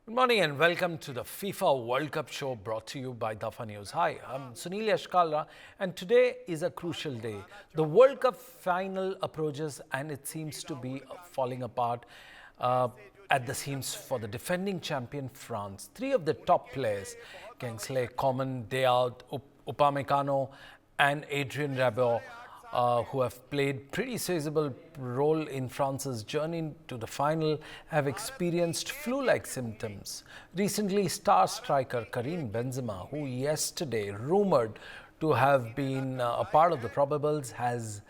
Good morning and welcome to the FIFA World Cup show brought to you by Dafa News. Hi, I'm Sunil Yashkalra and today is a crucial day. The World Cup final approaches and it seems to be falling apart at the seams for the defending champion France. Three of the top players, Kingsley Coman, Diao, Upamecano and Adrien Rabiot, who have played pretty sizable role in France's journey to the final, have experienced flu-like symptoms. Recently, star striker Karim Benzema, who yesterday rumored to have been a part of the probables, has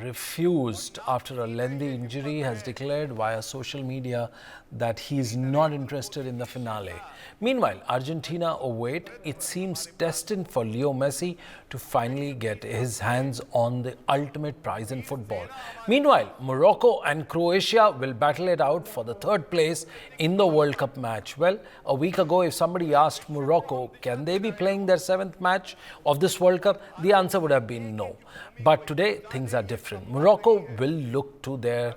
refused after a lengthy injury, has declared via social media that he is not interested in the finale. Meanwhile, Argentina await, it seems destined for Leo Messi to finally get his hands on the ultimate prize in football. Meanwhile, Morocco and Croatia will battle it out for the third place in the World Cup match. Well, a week ago, if somebody asked Morocco, can they be playing their seventh match of this World Cup? The answer would have been no. But today, things are different. Morocco will look to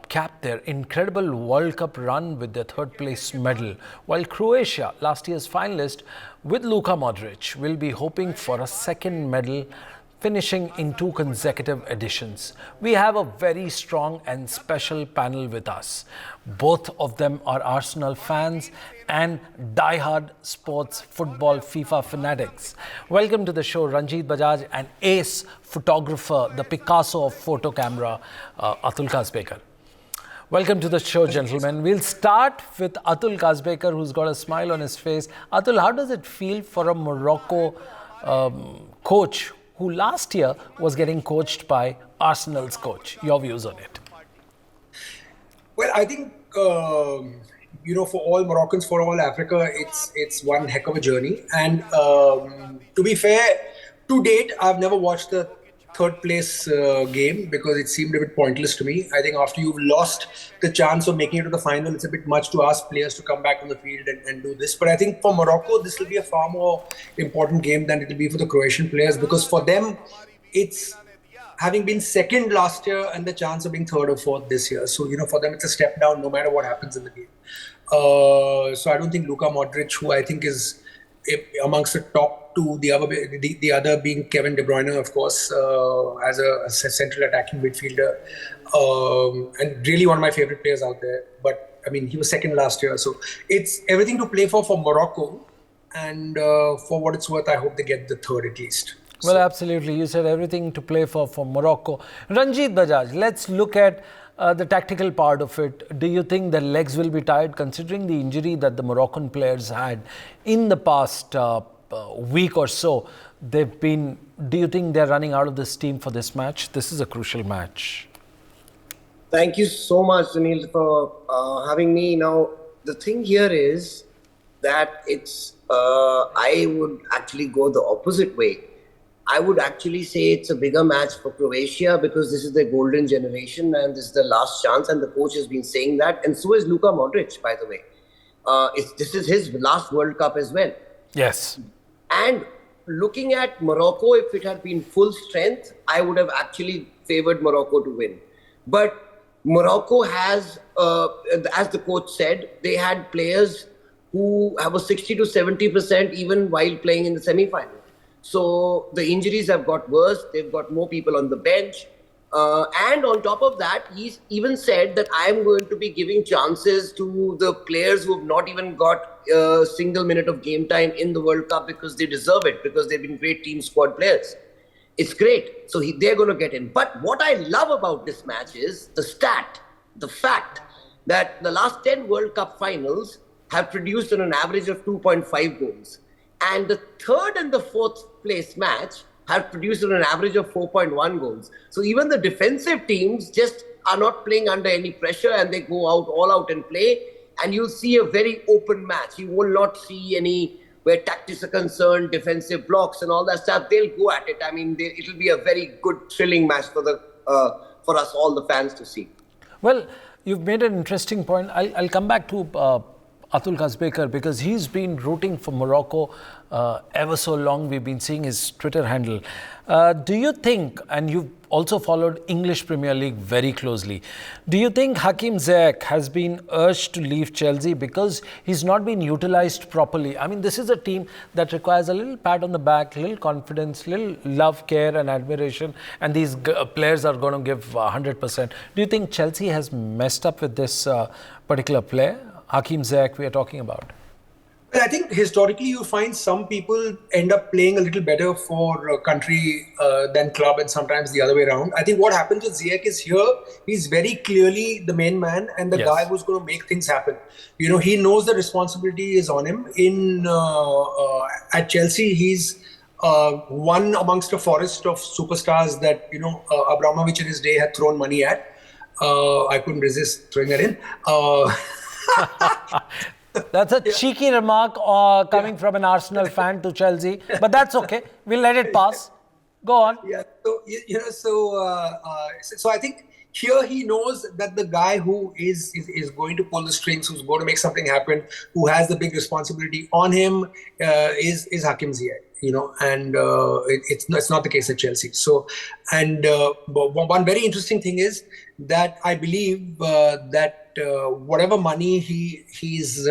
cap their incredible World Cup run with their third place medal, while Croatia, last year's finalist with Luka Modric, will be hoping for a second medal, finishing in two consecutive editions. We have a very strong and special panel with us. Both of them are Arsenal fans and die-hard sports football FIFA fanatics. Welcome to the show, Ranjit Bajaj and ace photographer, the Picasso of photo camera, Atul Kazbekar. Welcome to the show, gentlemen. We'll start with Atul Kazbekar, who's got a smile on his face. Atul, how does it feel for a Morocco coach who last year was getting coached by Arsenal's coach? Your views on it? Well, I think for all Moroccans, for all Africa, it's one heck of a journey. And to be fair, to date, I've never watched the third place game because it seemed a bit pointless to me. I think after you've lost the chance of making it to the final, it's a bit much to ask players to come back on the field and do this. But I think for Morocco, this will be a far more important game than it will be for the Croatian players, because for them, it's having been second last year and the chance of being third or fourth this year. So, for them, it's a step down no matter what happens in the game. So I don't think Luka Modric, who I think is amongst the top two, the other being Kevin De Bruyne, of course, as a central attacking midfielder, and really one of my favorite players out there. But I mean, he was second last year, so it's everything to play for Morocco. And for what it's worth, I hope they get the third at least. Well, absolutely. You said everything to play for Morocco. Ranjit Bajaj, let's look at the tactical part of it. Do you think the legs will be tired, considering the injury that the Moroccan players had in the past week or so? Do you think they're running out of the steam for this match? This is a crucial match. Thank you so much, Sunil, for having me. Now, the thing here is that I would actually go the opposite way. I would actually say it's a bigger match for Croatia because this is their golden generation and this is the last chance, and the coach has been saying that, and so is Luka Modric, by the way. This is his last World Cup as well. Yes. And looking at Morocco, if it had been full strength, I would have actually favored Morocco to win. But Morocco has, as the coach said, they had players who have a 60 to 70% even while playing in the semi-final. So the injuries have got worse. They've got more people on the bench. And on top of that, he's even said that I am going to be giving chances to the players who have not even got a single minute of game time in the World Cup because they deserve it, because they've been great team squad players. It's great. So they're going to get in. But what I love about this match is the fact that the last 10 World Cup finals have produced on an average of 2.5 goals. And the third and the fourth place match have produced on an average of 4.1 goals. So even the defensive teams just are not playing under any pressure and they go all out and play. And you'll see a very open match. You will not see any where tactics are concerned, defensive blocks and all that stuff. They'll go at it. I mean, it'll be a very good, thrilling match for us all, the fans, to see. Well, you've made an interesting point. I'll come back to Atul Kazbekar, because he's been rooting for Morocco ever so long. We've been seeing his Twitter handle. Do you think, and you've also followed English Premier League very closely, do you think Hakim Ziyech has been urged to leave Chelsea because he's not been utilised properly? I mean, this is a team that requires a little pat on the back, little confidence, little love, care and admiration, and these players are going to give 100%. Do you think Chelsea has messed up with this particular player, Hakim Ziyech we are talking about? Well, I think historically you find some people end up playing a little better for country than club, and sometimes the other way around. I think what happens with Ziyech is here, he's very clearly the main man and the guy who's going to make things happen. You know, he knows the responsibility is on him. At Chelsea, he's one amongst a forest of superstars that, you know, Abramovich in his day had thrown money at. I couldn't resist throwing that in. That's a cheeky remark coming from an Arsenal fan to Chelsea, but that's okay. We'll let it pass. Go on. Yeah. So you know, so I think here he knows that the guy who is going to pull the strings, who's going to make something happen, who has the big responsibility on him, is Hakim Ziyech. You know, and it's not the case at Chelsea. So, and one very interesting thing is that I believe that whatever money he's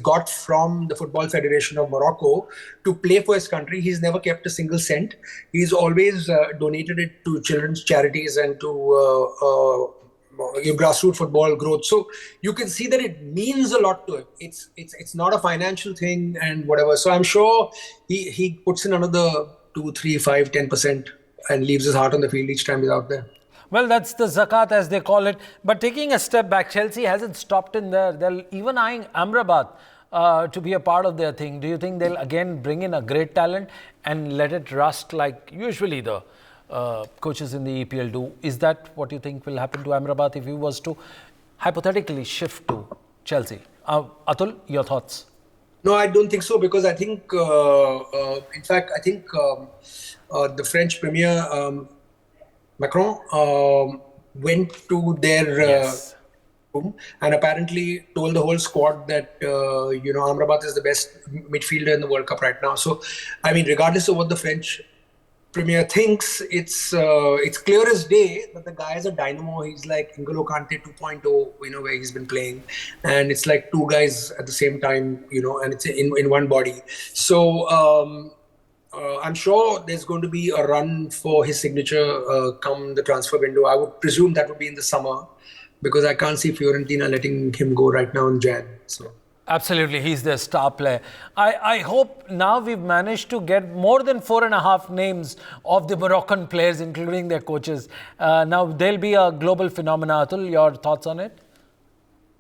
got from the Football Federation of Morocco to play for his country, he's never kept a single cent. He's always donated it to children's charities and to grassroots football growth. So you can see that it means a lot to him. It's not a financial thing and whatever. So I'm sure he puts in another 2, 3, 5, 10% and leaves his heart on the field each time he's out there. Well, that's the zakat as they call it. But taking a step back, Chelsea hasn't stopped in there. They're even eyeing Amrabat to be a part of their thing. Do you think they'll again bring in a great talent and let it rust like usually the coaches in the EPL do? Is that what you think will happen to Amrabat if he was to hypothetically shift to Chelsea? Atul, your thoughts? No, I don't think so, because I think, in fact, I think the French Premier Macron went to their room and apparently told the whole squad that you know, Amrabat is the best midfielder in the World Cup right now. So, I mean, regardless of what the French Premier thinks, it's clear as day that the guy is a dynamo. He's like N'Golo Kante 2.0, you know, where he's been playing, and it's like two guys at the same time, you know, and it's in one body. So I'm sure there's going to be a run for his signature come the transfer window. I would presume that would be in the summer, because I can't see Fiorentina letting him go right now in Jan. So. Absolutely, he's their star player. I hope now we've managed to get more than 4.5 names of the Moroccan players, including their coaches. Now, they'll be a global phenomenon. Atul, your thoughts on it?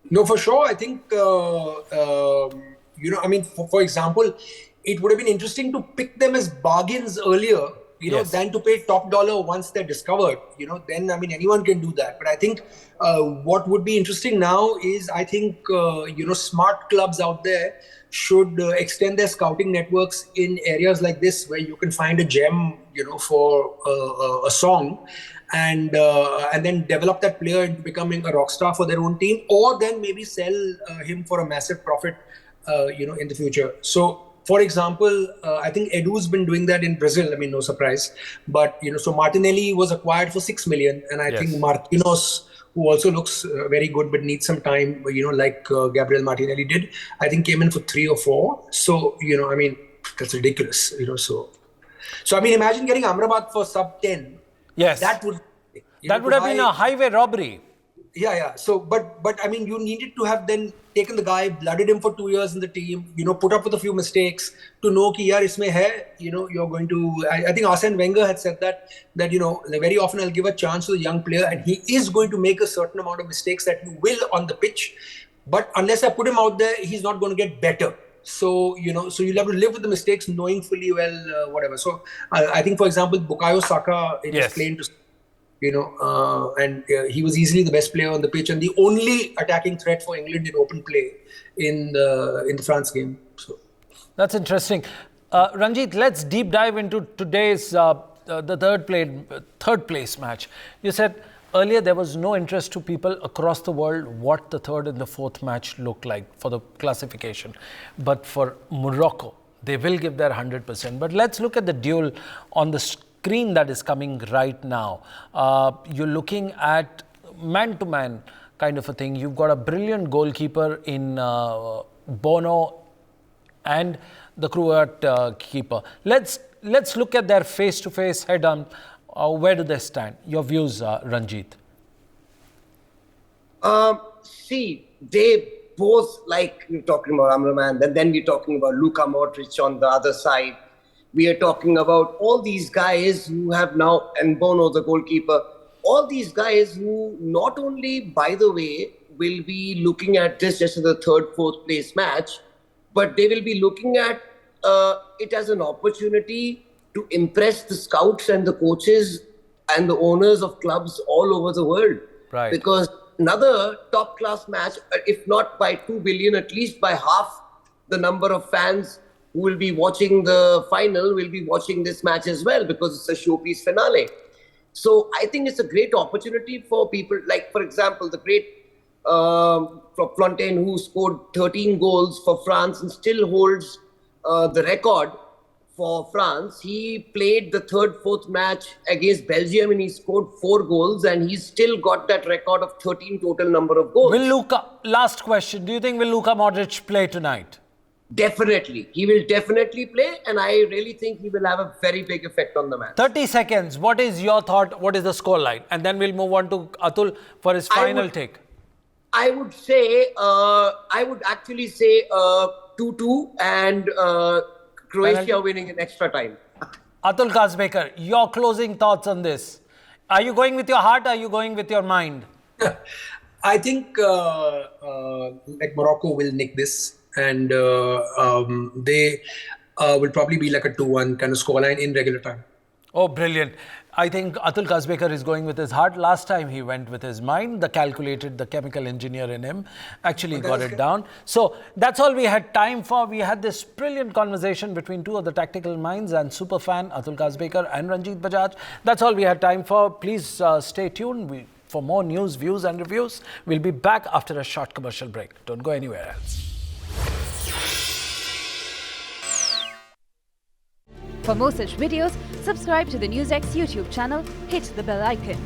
No, for sure. I think, you know, I mean, for example, it would have been interesting to pick them as bargains earlier, you know, than to pay top dollar once they're discovered. You know, then, I mean, anyone can do that. But I think what would be interesting now is, I think, you know, smart clubs out there should extend their scouting networks in areas like this, where you can find a gem, you know, for a song, and then develop that player into becoming a rock star for their own team, or then maybe sell him for a massive profit, you know, in the future. So, for example, I think Edu's been doing that in Brazil. I mean, no surprise. But, you know, so Martinelli was acquired for 6 million. And I think Marquinhos, who also looks very good but needs some time, you know, like Gabriel Martinelli did, I think came in for 3 or 4. So, you know, I mean, that's ridiculous, you know. So I mean, imagine getting Amrabat for sub 10. Yes. That would have been a highway robbery. Yeah. So, but I mean, you needed to have then taken the guy, blooded him for 2 years in the team, you know, put up with a few mistakes to know ki yaar isme hai, you know, you're going to. I think Arsene Wenger had said that you know, very often I'll give a chance to the young player, and he is going to make a certain amount of mistakes that you will on the pitch, but unless I put him out there, he's not going to get better. So, you know, so you'll have to live with the mistakes, knowing fully well whatever. So I think, for example, Bukayo Saka, it is plain to, you know, and he was easily the best player on the pitch and the only attacking threat for England in open play in the France game. So that's interesting. Ranjit, let's deep dive into today's the third place match. You said earlier there was no interest to people across the world what the third and the fourth match looked like for the classification. But for Morocco, they will give their 100%. But let's look at the duel on the screen that is coming right now. You're looking at man-to-man kind of a thing. You've got a brilliant goalkeeper in Bono and the Croat keeper. Let's look at their face-to-face head-on. Where do they stand? Your views, Ranjit. See, they both, like you're talking about Amraman, and then we're talking about Luka Modric on the other side. We are talking about all these guys who have now, and Bono, the goalkeeper, all these guys who not only, by the way, will be looking at this just as a third, fourth place match, but they will be looking at it as an opportunity to impress the scouts and the coaches and the owners of clubs all over the world. Right. Because another top-class match, if not by 2 billion, at least by half the number of fans who will be watching the final will be watching this match as well, because it's a showpiece finale. So I think it's a great opportunity for people, like, for example, the great Fontaine, who scored 13 goals for France and still holds the record for France. He played the third, fourth match against Belgium and he scored 4 goals, and he's still got that record of 13 total number of goals. Last question, do you think will Luka Modric play tonight? Definitely. He will definitely play, and I really think he will have a very big effect on the match. 30 seconds. What is your thought? What is the scoreline? And then we'll move on to Atul for his final take. I would say, I would actually say 2-2 and Croatia winning in extra time. Atul Kazbekar, your closing thoughts on this. Are you going with your heart or are you going with your mind? I think like Morocco will nick this, and they will probably be like a 2-1 kind of scoreline in regular time. Oh, brilliant. I think Atul Kazbekar is going with his heart. Last time he went with his mind. The chemical engineer in him actually got it down. So that's all we had time for. We had this brilliant conversation between two of the tactical minds and super fan Atul Kazbekar and Ranjit Bajaj. That's all we had time for. Please stay tuned for more news, views and reviews. We'll be back after a short commercial break. Don't go anywhere else. For more such videos, subscribe to the NewsX YouTube channel, hit the bell icon.